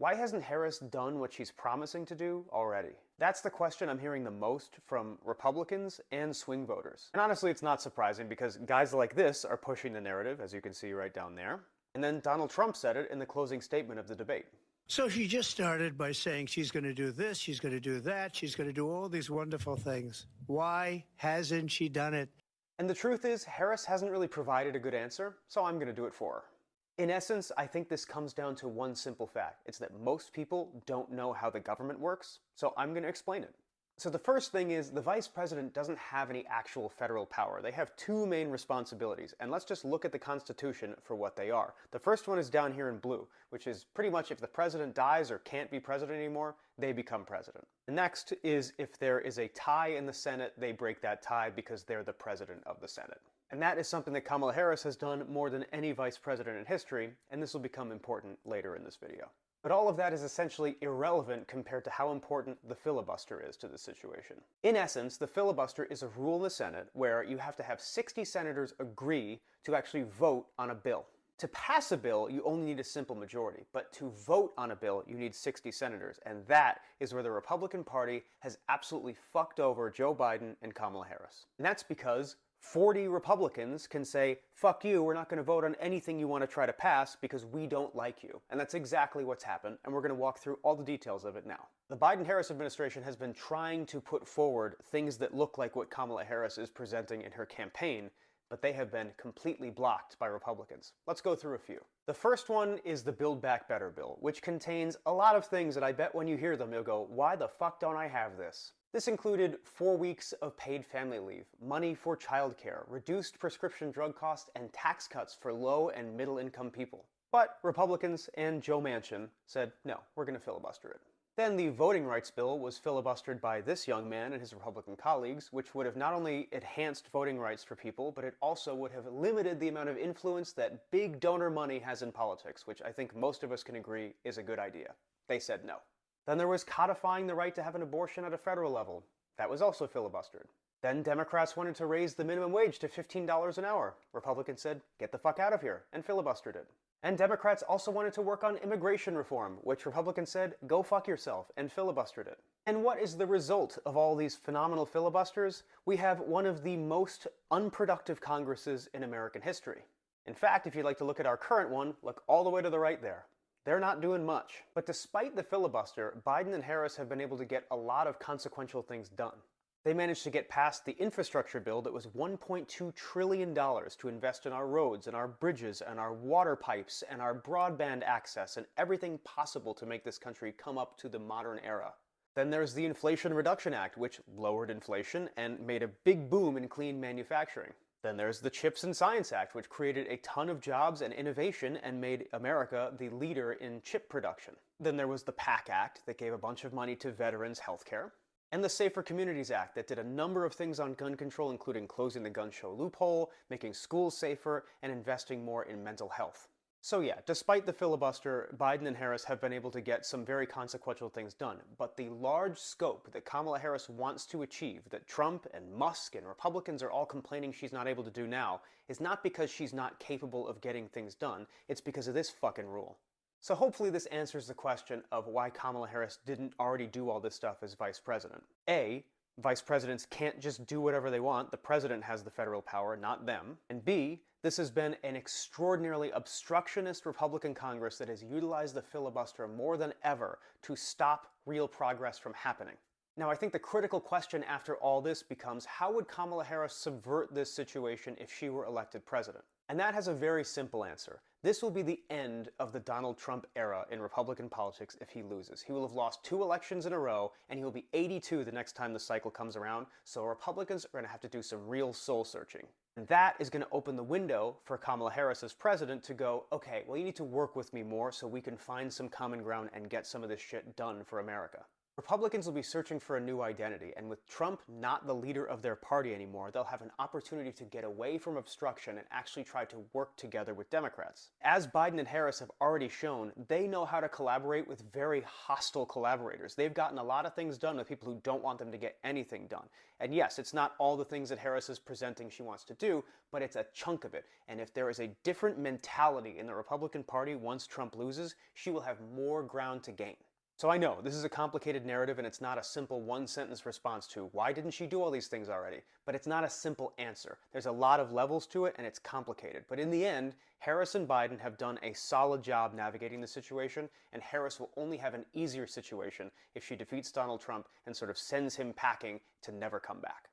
Why hasn't Harris done what she's promising to do already? That's the question I'm hearing the most from Republicans and swing voters. And honestly, it's not surprising because guys like this are pushing the narrative, as you can see right down there. And then Donald Trump said it in the closing statement of the debate. So she just started by saying she's going to do this, she's going to do that, she's going to do all these wonderful things. Why hasn't she done it? And the truth is, Harris hasn't really provided a good answer, so I'm going to do it for her. In essence, I think this comes down to one simple fact. It's that most people don't know how the government works, so I'm going to explain it. So the first thing is the vice president doesn't have any actual federal power. They have two main responsibilities, and let's just look at the Constitution for what they are. The first one is down here in blue, which is pretty much if the president dies or can't be president anymore, they become president. The next is if there is a tie in the Senate, they break that tie because they're the president of the Senate. And that is something that Kamala Harris has done more than any vice president in history, and this will become important later in this video. But all of that is essentially irrelevant compared to how important the filibuster is to the situation. In essence, the filibuster is a rule in the Senate where you have to have 60 senators agree to actually vote on a bill. To pass a bill, you only need a simple majority, but to vote on a bill, you need 60 senators, and that is where the Republican Party has absolutely fucked over Joe Biden and Kamala Harris. And that's because 40 Republicans can say, fuck you, we're not going to vote on anything you want to try to pass because we don't like you. And that's exactly what's happened, and we're going to walk through all the details of it now. The Biden-Harris administration has been trying to put forward things that look like what Kamala Harris is presenting in her campaign, but they have been completely blocked by Republicans. Let's go through a few. The first one is the Build Back Better bill, which contains a lot of things that I bet when you hear them, you'll go, why the fuck don't I have this? This included 4 weeks of paid family leave, money for childcare, reduced prescription drug costs, and tax cuts for low and middle income people. But Republicans and Joe Manchin said, no, we're going to filibuster it. Then the voting rights bill was filibustered by this young man and his Republican colleagues, which would have not only enhanced voting rights for people, but it also would have limited the amount of influence that big donor money has in politics, which I think most of us can agree is a good idea. They said no. Then there was codifying the right to have an abortion at a federal level. That was also filibustered. Then Democrats wanted to raise the minimum wage to $15 an hour. Republicans said, get the fuck out of here, and filibustered it. And Democrats also wanted to work on immigration reform, which Republicans said, go fuck yourself, and filibustered it. And what is the result of all these phenomenal filibusters? We have one of the most unproductive Congresses in American history. In fact, if you'd like to look at our current one, look all the way to the right there. They're not doing much. But despite the filibuster, Biden and Harris have been able to get a lot of consequential things done. They managed to get past the infrastructure bill that was $1.2 trillion to invest in our roads and our bridges and our water pipes and our broadband access and everything possible to make this country come up to the modern era. Then there's the Inflation Reduction Act, which lowered inflation and made a big boom in clean manufacturing. Then there's the CHIPS and Science Act, which created a ton of jobs and innovation and made America the leader in chip production. Then there was the PAC Act that gave a bunch of money to veterans' healthcare. And the Safer Communities Act that did a number of things on gun control, including closing the gun show loophole, making schools safer, and investing more in mental health. So yeah, despite the filibuster, Biden and Harris have been able to get some very consequential things done. But the large scope that Kamala Harris wants to achieve, that Trump and Musk and Republicans are all complaining she's not able to do now, is not because she's not capable of getting things done, it's because of this fucking rule. So hopefully this answers the question of why Kamala Harris didn't already do all this stuff as vice president. A, vice presidents can't just do whatever they want, the president has the federal power, not them. And B, this has been an extraordinarily obstructionist Republican Congress that has utilized the filibuster more than ever to stop real progress from happening. Now, I think the critical question after all this becomes, how would Kamala Harris subvert this situation if she were elected president? And that has a very simple answer. This will be the end of the Donald Trump era in Republican politics if he loses. He will have lost 2 elections in a row, and he will be 82 the next time the cycle comes around, so Republicans are going to have to do some real soul-searching. And that is going to open the window for Kamala Harris as president to go, okay, well, you need to work with me more so we can find some common ground and get some of this shit done for America. Republicans will be searching for a new identity, and with Trump not the leader of their party anymore, they'll have an opportunity to get away from obstruction and actually try to work together with Democrats. As Biden and Harris have already shown, they know how to collaborate with very hostile collaborators. They've gotten a lot of things done with people who don't want them to get anything done. And yes, it's not all the things that Harris is presenting she wants to do, but it's a chunk of it. And if there is a different mentality in the Republican Party once Trump loses, she will have more ground to gain. So I know this is a complicated narrative and it's not a simple one-sentence response to why didn't she do all these things already? But it's not a simple answer. There's a lot of levels to it and it's complicated. But in the end, Harris and Biden have done a solid job navigating the situation, and Harris will only have an easier situation if she defeats Donald Trump and sort of sends him packing to never come back.